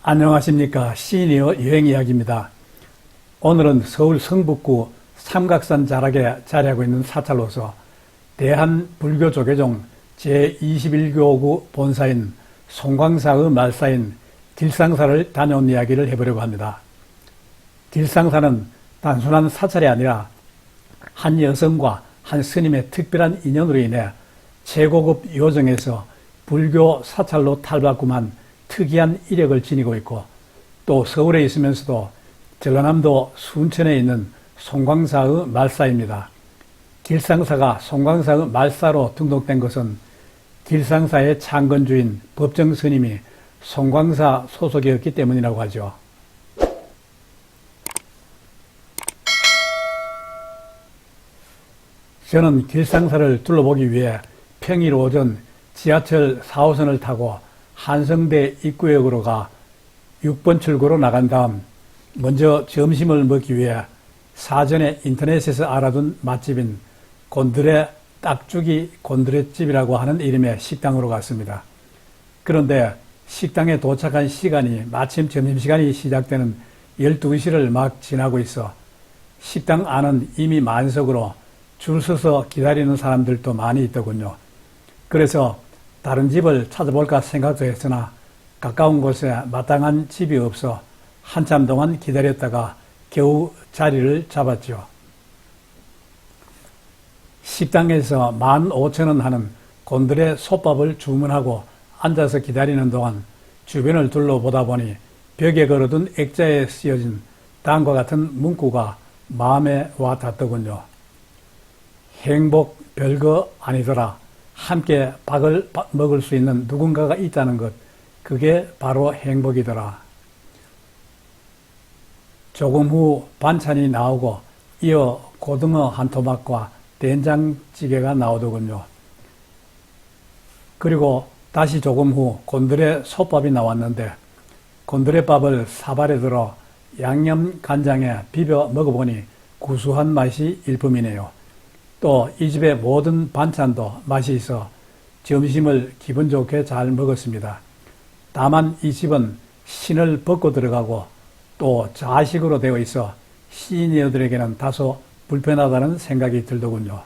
안녕하십니까. 시니어 여행이야기입니다. 오늘은 서울 성북구 삼각산 자락에 자리하고 있는 사찰로서 대한불교조계종 제21교구 본사인 송광사의 말사인 길상사를 다녀온 이야기를 해보려고 합니다. 길상사는 단순한 사찰이 아니라 한 여성과 한 스님의 특별한 인연으로 인해 최고급 요정에서 불교 사찰로 탈바꿈한 특이한 이력을 지니고 있고, 또 서울에 있으면서도 전라남도 순천에 있는 송광사의 말사입니다. 길상사가 송광사의 말사로 등록된 것은 길상사의 창건주인 법정스님이 송광사 소속이었기 때문이라고 하죠. 저는 길상사를 둘러보기 위해 평일 오전 지하철 4호선을 타고 한성대 입구역으로 가 6번 출구로 나간 다음 먼저 점심을 먹기 위해 사전에 인터넷에서 알아둔 맛집인 곤드레 딱죽이 곤드레집이라고 하는 이름의 식당으로 갔습니다. 그런데 식당에 도착한 시간이 마침 점심시간이 시작되는 12시를 막 지나고 있어 식당 안은 이미 만석으로 줄 서서 기다리는 사람들도 많이 있더군요. 그래서 다른 집을 찾아볼까 생각도 했으나 가까운 곳에 마땅한 집이 없어 한참 동안 기다렸다가 겨우 자리를 잡았죠. 식당에서 15,000원 하는 곤드레 솥밥을 주문하고 앉아서 기다리는 동안 주변을 둘러보다 보니 벽에 걸어둔 액자에 쓰여진 다음과 같은 문구가 마음에 와 닿더군요. 행복 별거 아니더라. 함께 밥을 먹을 수 있는 누군가가 있다는 것, 그게 바로 행복이더라. 조금 후 반찬이 나오고 이어 고등어 한 토막과 된장찌개가 나오더군요. 그리고 다시 조금 후 곤드레 솥밥이 나왔는데 곤드레밥을 사발에 들어 양념 간장에 비벼 먹어보니 구수한 맛이 일품이네요. 또 이 집의 모든 반찬도 맛이 있어 점심을 기분 좋게 잘 먹었습니다. 다만 이 집은 신을 벗고 들어가고 또 좌식으로 되어 있어 시니어들에게는 다소 불편하다는 생각이 들더군요.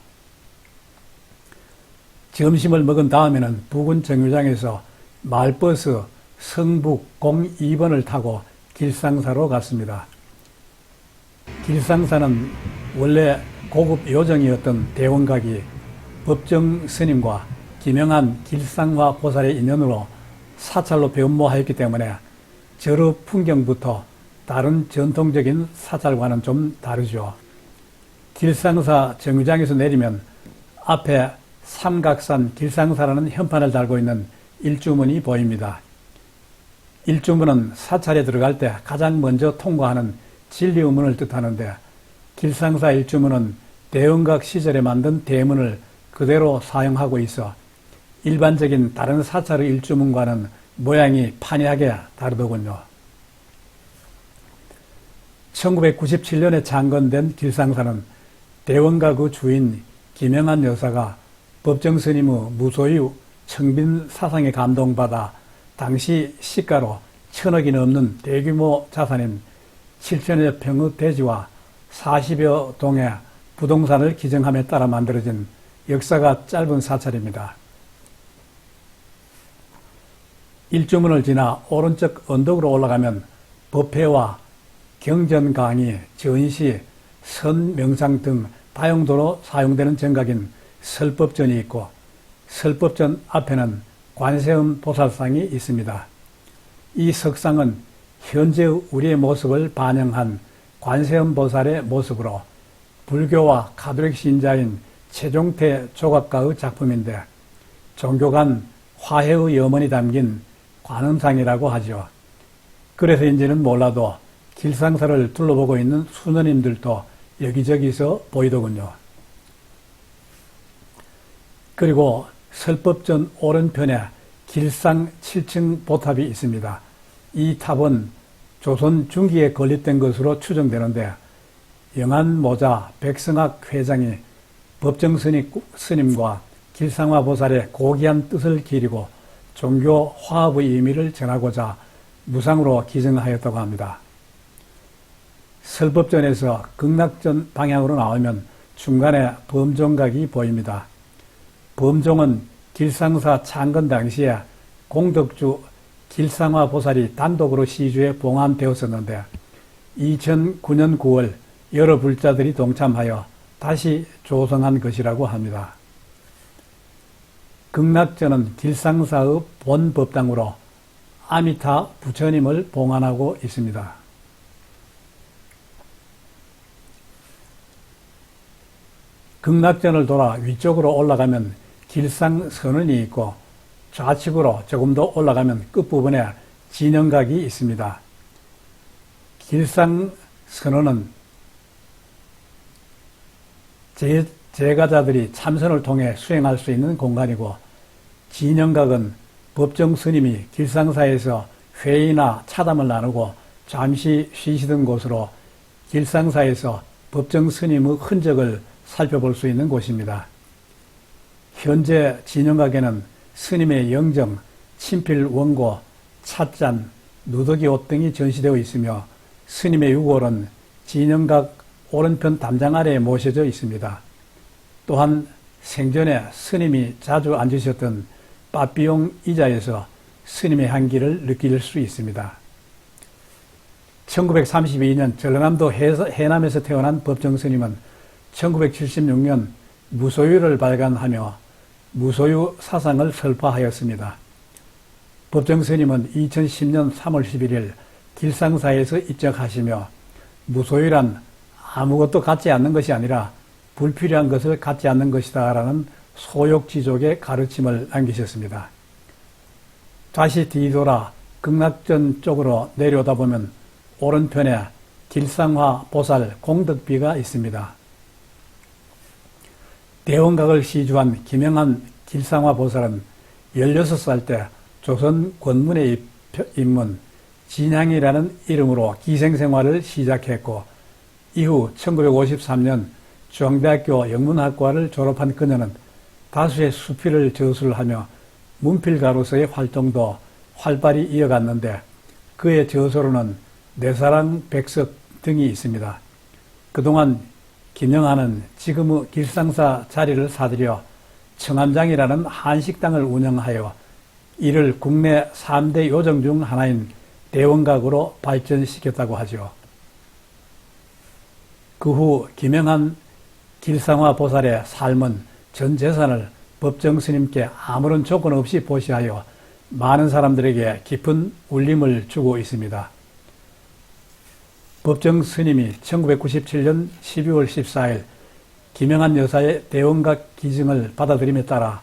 점심을 먹은 다음에는 부근 정류장에서 마을버스 성북 02번을 타고 길상사로 갔습니다. 길상사는 원래 고급 요정이었던 대원각이 법정 스님과 기명한 길상화 보살의 인연으로 사찰로 변모하였기 때문에 절의 풍경부터 다른 전통적인 사찰과는 좀 다르죠. 길상사 정류장에서 내리면 앞에 삼각산 길상사라는 현판을 달고 있는 일주문이 보입니다. 일주문은 사찰에 들어갈 때 가장 먼저 통과하는 진리의문을 뜻하는데, 길상사 일주문은 대원각 시절에 만든 대문을 그대로 사용하고 있어 일반적인 다른 사찰의 일주문과는 모양이 판이하게 다르더군요. 1997년에 창건된 길상사는 대원각의 주인 김영한 여사가 법정스님의 무소유 청빈 사상에 감동받아 당시 시가로 1,000억이 넘는 대규모 자산인 7,000여 평의 대지와 40여 동의 부동산을 기증함에 따라 만들어진 역사가 짧은 사찰입니다. 일주문을 지나 오른쪽 언덕으로 올라가면 법회와 경전 강의, 전시, 선 명상 등 다용도로 사용되는 정각인 설법전이 있고, 설법전 앞에는 관세음 보살상이 있습니다. 이 석상은 현재의 우리의 모습을 반영한 관세음 보살의 모습으로 불교와 가톨릭 신자인 최종태 조각가의 작품인데 종교 간 화해의 염원이 담긴 관음상이라고 하죠. 그래서인지는 몰라도 길상사를 둘러보고 있는 수녀님들도 여기저기서 보이더군요. 그리고 설법전 오른편에 길상 7층 보탑이 있습니다. 이 탑은 조선 중기에 건립된 것으로 추정되는데 영안모자 백성학 회장이 법정스님과 길상화 보살의 고귀한 뜻을 기리고 종교 화합의 의미를 전하고자 무상으로 기증하였다고 합니다. 설법전에서 극락전 방향으로 나오면 중간에 범종각이 보입니다. 범종은 길상사 창건 당시에 공덕주 길상화 보살이 단독으로 시주에 봉안되었었는데 2009년 9월 여러 불자들이 동참하여 다시 조성한 것이라고 합니다. 극락전은 길상사의 본 법당으로 아미타 부처님을 봉안하고 있습니다. 극락전을 돌아 위쪽으로 올라가면 길상선언이 있고 좌측으로 조금 더 올라가면 끝부분에 진영각이 있습니다. 길상선언은 제가자들이 참선을 통해 수행할 수 있는 공간이고, 진영각은 법정 스님이 길상사에서 회의나 차담을 나누고 잠시 쉬시던 곳으로 길상사에서 법정 스님의 흔적을 살펴볼 수 있는 곳입니다. 현재 진영각에는 스님의 영정, 친필 원고, 찻잔, 누더기 옷 등이 전시되어 있으며 스님의 유골은 진영각 오른편 담장 아래에 모셔져 있습니다. 또한 생전에 스님이 자주 앉으셨던 빠삐용 의자에서 스님의 향기를 느낄 수 있습니다. 1932년 전라남도 해남에서 태어난 법정 스님은 1976년 무소유를 발간하며 무소유 사상을 설파하였습니다. 법정 스님은 2010년 3월 11일 길상사에서 입적하시며 무소유란 아무것도 갖지 않는 것이 아니라 불필요한 것을 갖지 않는 것이다 라는 소욕지족의 가르침을 남기셨습니다. 다시 뒤돌아 극락전 쪽으로 내려오다 보면 오른편에 길상화 보살 공덕비가 있습니다. 대원각을 시주한 김영한 길상화 보살은 16살 때 조선 권문에 입문, 진향이라는 이름으로 기생생활을 시작했고, 이후 1953년 중앙대학교 영문학과를 졸업한 그녀는 다수의 수필을 저술하며 문필가로서의 활동도 활발히 이어갔는데, 그의 저서로는 내사랑 백석 등이 있습니다. 그동안 김영하는 지금의 길상사 자리를 사들여 청암장이라는 한식당을 운영하여 이를 국내 3대 요정 중 하나인 대원각으로 발전시켰다고 하죠. 그 후 김영한 길상화 보살의 삶은 전 재산을 법정 스님께 아무런 조건 없이 보시하여 많은 사람들에게 깊은 울림을 주고 있습니다. 법정 스님이 1997년 12월 14일 김영한 여사의 대원각 기증을 받아들임에 따라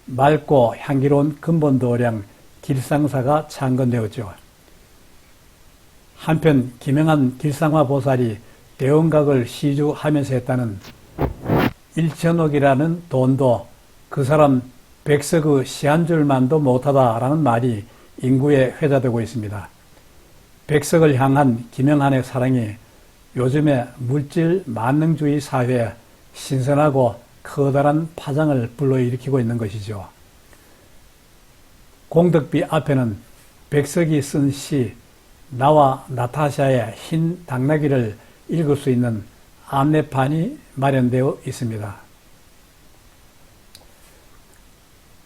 맑고 향기로운 근본도량 길상사가 창건되었죠. 한편 김영한 길상화 보살이 대원각을 시주하면서 했다는 1천억이라는 돈도 그 사람 백석의 시 한 줄만도 못하다라는 말이 인구에 회자되고 있습니다. 백석을 향한 김영한의 사랑이 요즘의 물질 만능주의 사회에 신선하고 커다란 파장을 불러일으키고 있는 것이죠. 공덕비 앞에는 백석이 쓴 시 나와 나타샤의 흰 당나귀를 읽을 수 있는 안내판이 마련되어 있습니다.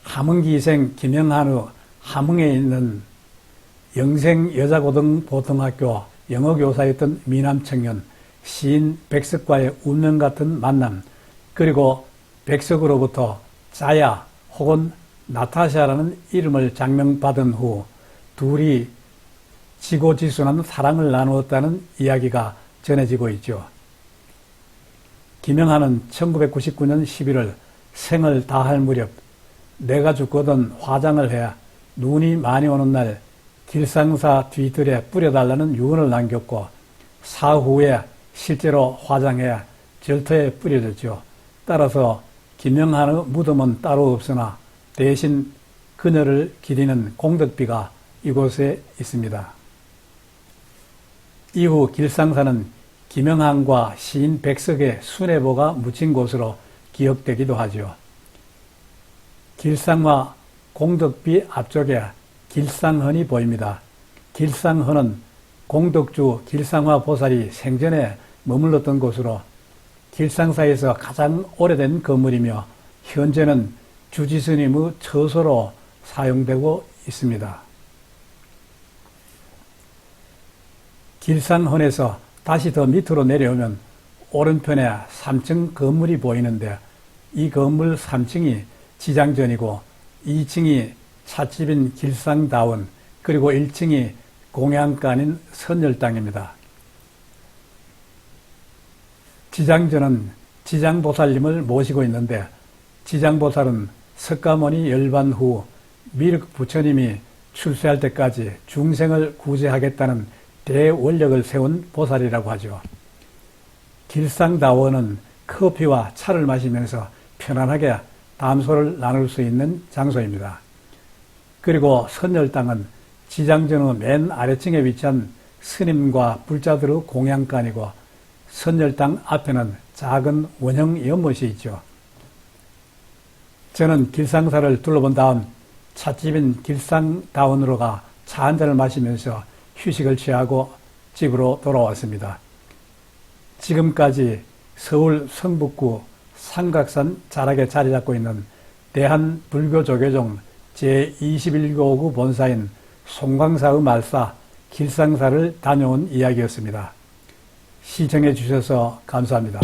함흥기생 김영한의 함흥에 있는 영생여자고등보통학교 영어교사였던 미남청년 시인 백석과의 운명 같은 만남, 그리고 백석으로부터 자야 혹은 나타샤라는 이름을 장명받은 후 둘이 지고지순한 사랑을 나누었다는 이야기가 전해지고 있죠. 김영하는 1999년 11월 생을 다할 무렵 내가 죽거든 화장을 해 눈이 많이 오는 날 길상사 뒤뜰에 뿌려달라는 유언을 남겼고, 사후에 실제로 화장해 절터에 뿌려졌죠. 따라서 김영한의 무덤은 따로 없으나 대신 그녀를 기리는 공덕비가 이곳에 있습니다. 이후 길상사는 김영한과 시인 백석의 순애보가 묻힌 곳으로 기억되기도 하죠. 길상화 공덕비 앞쪽에 길상헌이 보입니다. 길상헌은 공덕주 길상화 보살이 생전에 머물렀던 곳으로 길상사에서 가장 오래된 건물이며 현재는 주지스님의 처소로 사용되고 있습니다. 길상헌에서 다시 더 밑으로 내려오면 오른편에 3층 건물이 보이는데 이 건물 3층이 지장전이고 2층이 찻집인 길상다운 그리고 1층이 공양간인 선열당입니다. 지장전은 지장보살님을 모시고 있는데 지장보살은 석가모니 열반 후 미륵 부처님이 출세할 때까지 중생을 구제하겠다는 대원력을 세운 보살이라고 하죠. 길상다원은 커피와 차를 마시면서 편안하게 담소를 나눌 수 있는 장소입니다. 그리고 선열당은 지장전의 맨 아래층에 위치한 스님과 불자들의 공양간이고 선열당 앞에는 작은 원형 연못이 있죠. 저는 길상사를 둘러본 다음 찻집인 길상다운으로 가 차 한 잔을 마시면서 휴식을 취하고 집으로 돌아왔습니다. 지금까지 서울 성북구 삼각산 자락에 자리 잡고 있는 대한불교조계종 제21교구 본사인 송광사의 말사 길상사를 다녀온 이야기였습니다. 시청해 주셔서 감사합니다.